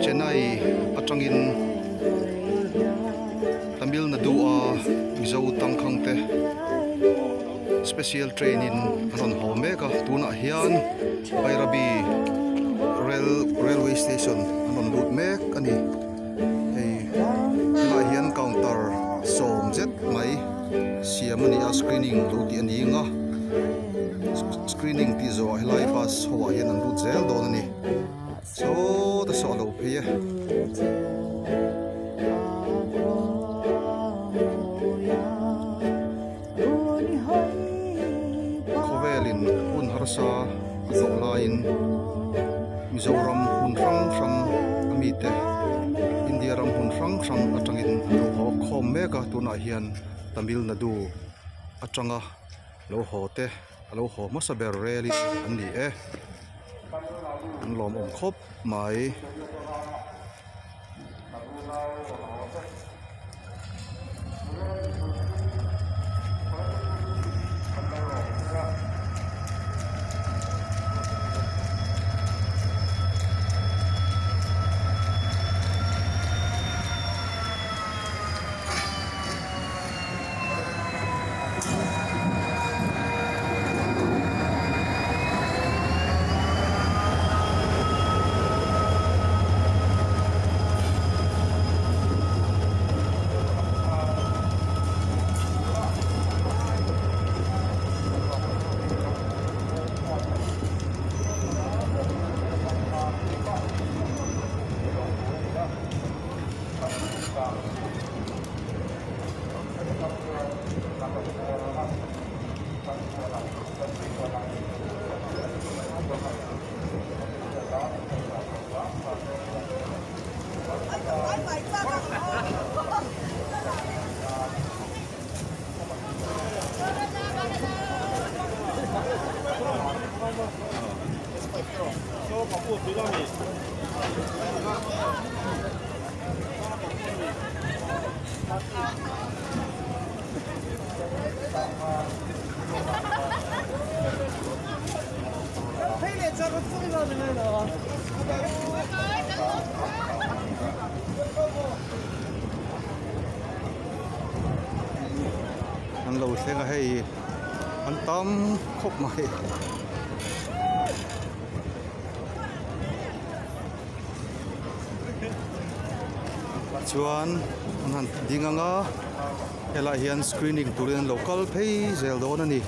Chennai atangin Tamil Nadu mizo tang khangte special train in anon homeka tuna hian Bairabi railway station anon route mek ani ei la hian counter somjet mai siamani a screening lo ti ani nga screening ti zo helai bus hawa hian an route zel don ani so the solo pia Khovelin hun harsa zo lain Mizoram hun rang amite India ram hun rang atangin lo ho khom mega tuna hian Tamil Nadu atanga lo ho te lo ho masaber rally ani an lom khop mai anh lâu thế là hay anh tóm khóc mày chuan anh đi ngang á hay là hiện screening tụi local pay zel đó nè